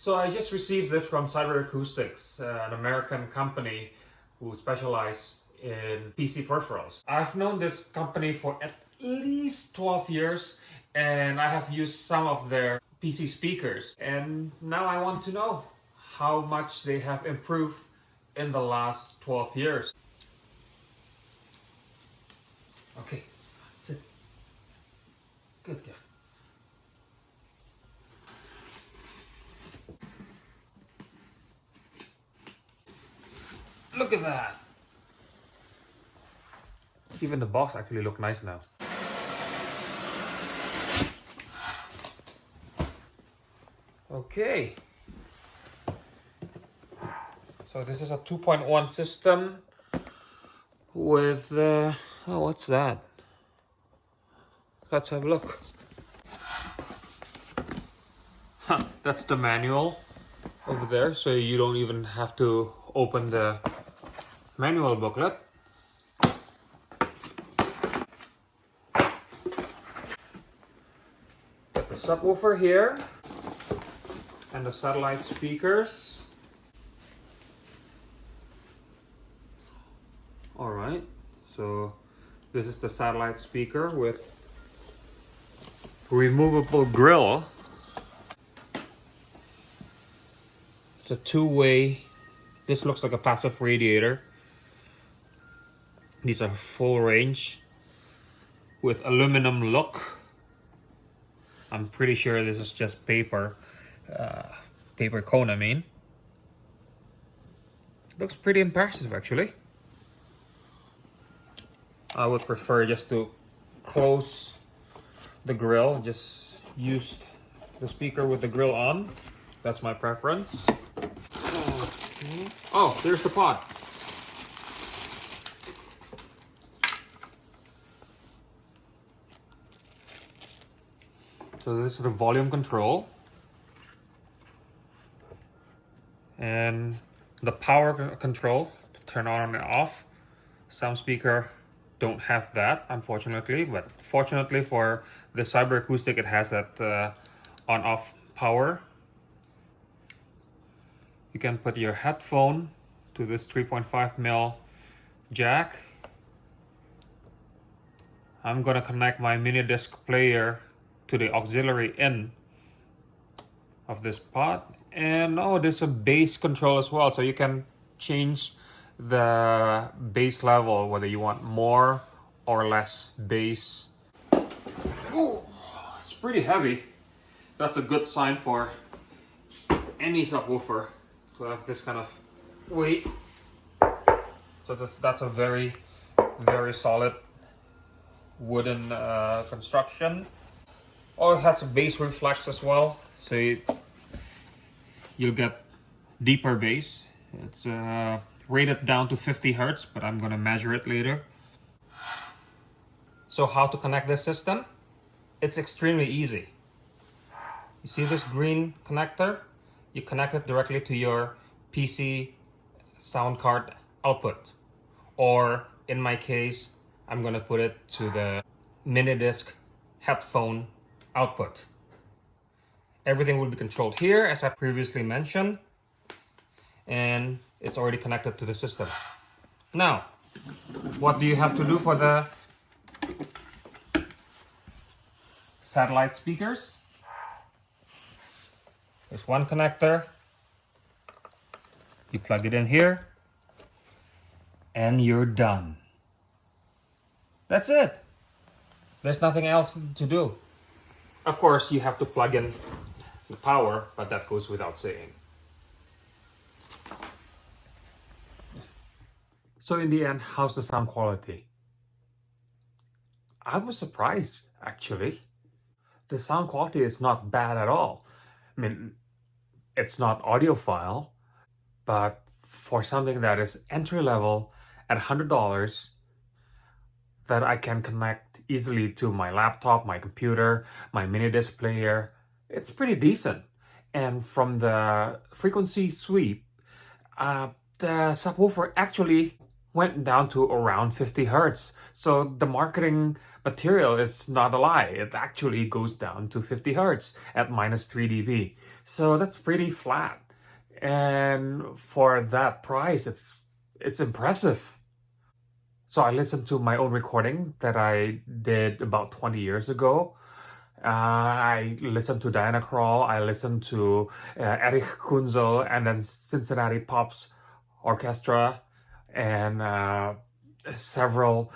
So I just received this from CyberAcoustics, an American company who specialize in PC peripherals. I've known this company for at least 12 years and I have used some of their PC speakers. And now I want to know how much they have improved in the last 12 years. Okay, sit. Good girl. Look at that! Even the box actually looks nice now. Okay. So this is a 2.1 system with, oh, what's that? Let's have a look. Huh, that's the manual over there, so you don't even have to open the manual booklet. Got the subwoofer here and the satellite speakers. Alright, so this is the satellite speaker with removable grill. It's a two-way. This looks like a passive radiator. These are full range with aluminum look. I'm pretty sure this is just paper cone, I mean. Looks pretty impressive actually. I would prefer just to close the grill, just use the speaker with the grill on. That's my preference. Oh, there's the pod. So this is the volume control. And the power control to turn on and off. Some speaker don't have that, unfortunately, but fortunately for the CyberAcoustic, it has that on-off power. You can put your headphone to this 3.5mm jack. I'm gonna connect my mini disc player to the auxiliary in of this pod. And oh, there's a bass control as well, so you can change the bass level, whether you want more or less bass. Oh, it's pretty heavy. That's a good sign for any subwoofer to have this kind of weight. So that's a very, very solid wooden construction. Oh, it has a bass reflex as well, so you'll get deeper bass. It's rated down to 50 Hertz, but I'm gonna measure it later. So how to connect this system? It's extremely easy. You see this green connector? You connect it directly to your PC sound card output. Or in my case, I'm gonna put it to the mini disc headphone output. Everything will be controlled here, as I previously mentioned, and it's already connected to the system. Now, what do you have to do for the satellite speakers? There's one connector. You plug it in here, and you're done. That's it. There's nothing else to do. Of course, you have to plug in the power, but that goes without saying. So in the end, how's the sound quality? I was surprised, actually. The sound quality is not bad at all. I mean, it's not audiophile, but for something that is entry level at $100, that I can connect easily to my laptop, my computer, my mini disc player, it's pretty decent. And from the frequency sweep, the subwoofer actually went down to around 50 hertz. So the marketing material is not a lie. It actually goes down to 50 hertz at minus 3 dB. So that's pretty flat. And for that price, it's impressive. So I listened to my own recording that I did about 20 years ago. I listened to Diana Krall, I listened to Erich Kunzel, and then Cincinnati Pops Orchestra, and several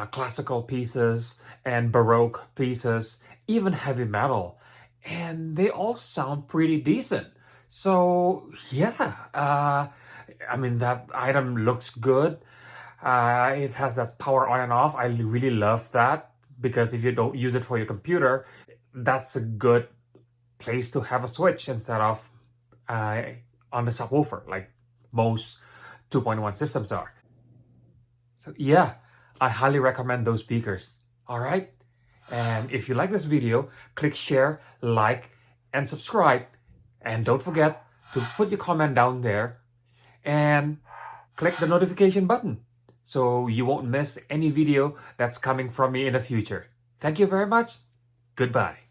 classical pieces and Baroque pieces, even heavy metal. And they all sound pretty decent. So, yeah, I mean, that item looks good. It has that power on and off. I really love that because if you don't use it for your computer, that's a good place to have a switch instead of on the subwoofer, like most 2.1 systems are. So yeah, I highly recommend those speakers. All right. And if you like this video, click share, like, and subscribe. And don't forget to put your comment down there and click the notification button so you won't miss any video that's coming from me in the future. Thank you very much. Goodbye.